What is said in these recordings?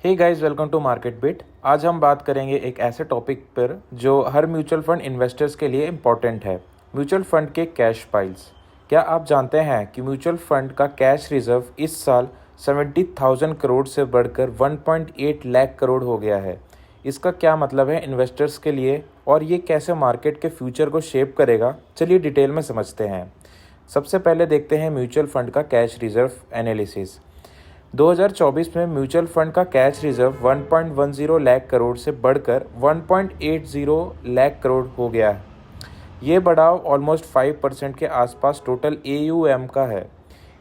Hey guys, welcome to market bit. आज हम बात करेंगे एक ऐसे टॉपिक पर जो हर म्यूचुअल फंड इन्वेस्टर्स के लिए इम्पॉर्टेंट है, म्यूचुअल फंड के कैश पाइल्स। क्या आप जानते हैं कि म्यूचुअल फंड का कैश रिजर्व इस साल 70,000 करोड़ से बढ़कर 1.8 लाख करोड़ हो गया है। इसका क्या मतलब है इन्वेस्टर्स के लिए और ये कैसे मार्केट के फ्यूचर को शेप करेगा, चलिए डिटेल में समझते हैं। सबसे पहले देखते हैं म्यूचुअल फंड का कैश रिजर्व एनालिसिस। 2024 में म्यूचुअल फंड का कैश रिजर्व 1.10 लाख करोड़ से बढ़कर 1.80 लाख करोड़ हो गया है। ये बढ़ाव ऑलमोस्ट 5% के आसपास टोटल AUM का है।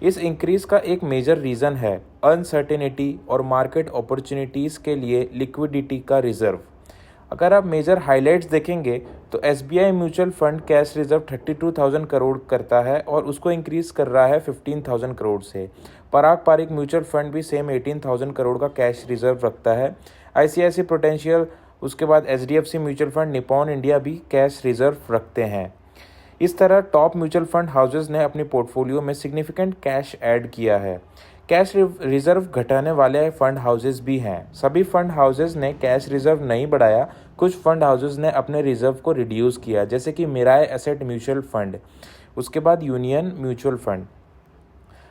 इस इंक्रीज का एक मेजर रीज़न है अनसर्टेनिटी और मार्केट अपॉर्चुनिटीज़ के लिए लिक्विडिटी का रिजर्व। अगर आप मेजर हाइलाइट्स देखेंगे तो SBI mutual fund cash reserve 32,000 crore करता है और उसको इंक्रीज कर रहा है 15,000 करोड़ से। पराग पारिक म्यूचुअल फंड भी सेम 18,000 करोड़ का कैश रिजर्व रखता है। ICICI प्रूडेंशियल, उसके बाद HDFC mutual fund, Nippon India भी कैश रिजर्व रखते हैं। इस तरह टॉप म्यूचुअल फंड हाउसेज ने अपने पोर्टफोलियो में सिग्निफिकेंट कैश ऐड किया है। कैश रिजर्व घटाने वाले फंड हाउसेज भी हैं। सभी फंड हाउसेज ने कैश रिजर्व नहीं बढ़ाया, कुछ फंड हाउसेज ने अपने रिजर्व को रिड्यूस किया, जैसे कि मिराय एसेट म्यूचुअल फंड, उसके बाद यूनियन म्यूचुअल फंड।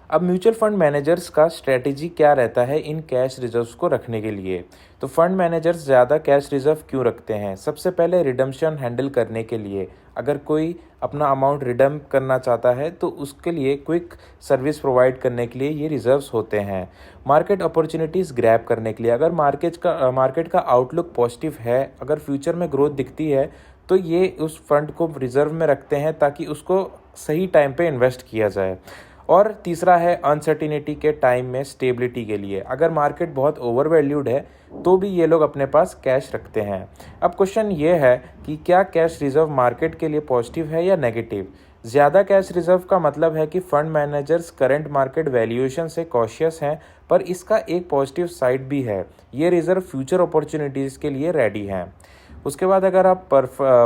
अब म्यूचुअल फंड मैनेजर्स का स्ट्रेटेजी क्या रहता है इन कैश रिजर्व्स को रखने के लिए? तो फंड मैनेजर्स ज़्यादा कैश रिजर्व क्यों रखते हैं? सबसे पहले रिडम्पशन हैंडल करने के लिए। अगर कोई अपना अमाउंट रिडम करना चाहता है तो उसके लिए क्विक सर्विस प्रोवाइड करने के लिए ये रिजर्व्स होते हैं। मार्केट अपॉर्चुनिटीज़ ग्रैब करने के लिए, अगर मार्केट का आउटलुक पॉजिटिव है, अगर फ्यूचर में ग्रोथ दिखती है तो ये उस फंड को रिजर्व में रखते हैं ताकि उसको सही टाइम पे इन्वेस्ट किया जाए। और तीसरा है अनसर्टिनिटी के टाइम में स्टेबिलिटी के लिए। अगर मार्केट बहुत ओवर वैल्यूड है तो भी ये लोग अपने पास कैश रखते हैं। अब क्वेश्चन ये है कि क्या कैश रिजर्व मार्केट के लिए पॉजिटिव है या नेगेटिव? ज़्यादा कैश रिजर्व का मतलब है कि fund managers current market valuation से कॉशियस हैं, पर इसका एक पॉजिटिव साइड भी है, ये रिजर्व फ्यूचर अपॉर्चुनिटीज़ के लिए रेडी हैं। उसके बाद अगर आप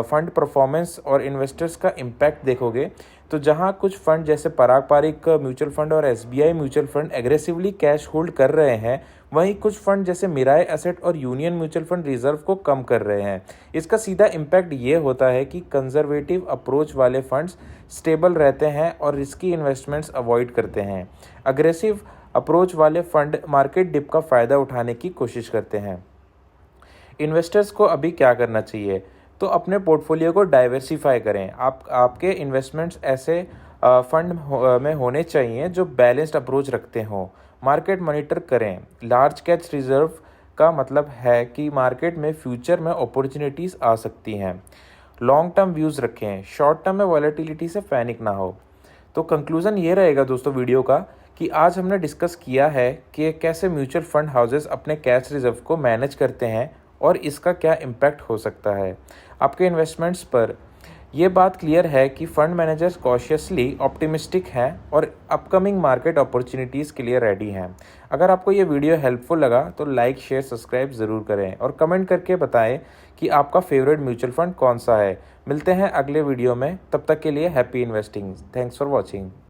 फंड परफॉर्मेंस और इन्वेस्टर्स का इम्पैक्ट देखोगे तो जहां कुछ फंड जैसे पराग पारिक म्यूचुअल फंड और SBI mutual fund aggressively cash hold कर रहे हैं, वहीं कुछ फंड जैसे मिराय एसेट और यूनियन म्यूचुअल फंड रिजर्व को कम कर रहे हैं। इसका सीधा इम्पैक्ट ये होता है कि कंजर्वेटिव अप्रोच वाले फंड्स स्टेबल रहते हैं और रिस्की इन्वेस्टमेंट्स अवॉइड करते हैं। अग्रेसिव अप्रोच वाले फंड मार्केट डिप का फ़ायदा उठाने की कोशिश करते हैं। इन्वेस्टर्स को अभी क्या करना चाहिए? तो अपने पोर्टफोलियो को डाइवर्सिफाई करें। आपके इन्वेस्टमेंट्स ऐसे फंड में होने चाहिए जो बैलेंस्ड अप्रोच रखते हों। मार्केट मॉनिटर करें। लार्ज कैश रिजर्व का मतलब है कि मार्केट में फ्यूचर में अपॉर्चुनिटीज़ आ सकती हैं। लॉन्ग टर्म व्यूज़ रखें, शॉर्ट टर्म में वॉलेटिलिटी से पैनिक ना हो। तो कंक्लूज़न ये रहेगा दोस्तों वीडियो का कि आज हमने डिस्कस किया है कि कैसे म्यूचुअल फंड हाउसेस अपने कैश रिजर्व को मैनेज करते हैं और इसका क्या इम्पैक्ट हो सकता है आपके इन्वेस्टमेंट्स पर। यह बात क्लियर है कि फंड मैनेजर्स कॉशियसली ऑप्टिमिस्टिक हैं और अपकमिंग मार्केट अपॉर्चुनिटीज़ के लिए रेडी हैं। अगर आपको ये वीडियो हेल्पफुल लगा तो लाइक, शेयर, सब्सक्राइब ज़रूर करें और कमेंट करके बताएं कि आपका फेवरेट म्यूचुअल फंड कौन सा है। मिलते हैं अगले वीडियो में, तब तक के लिए happy investing. Thanks for watching.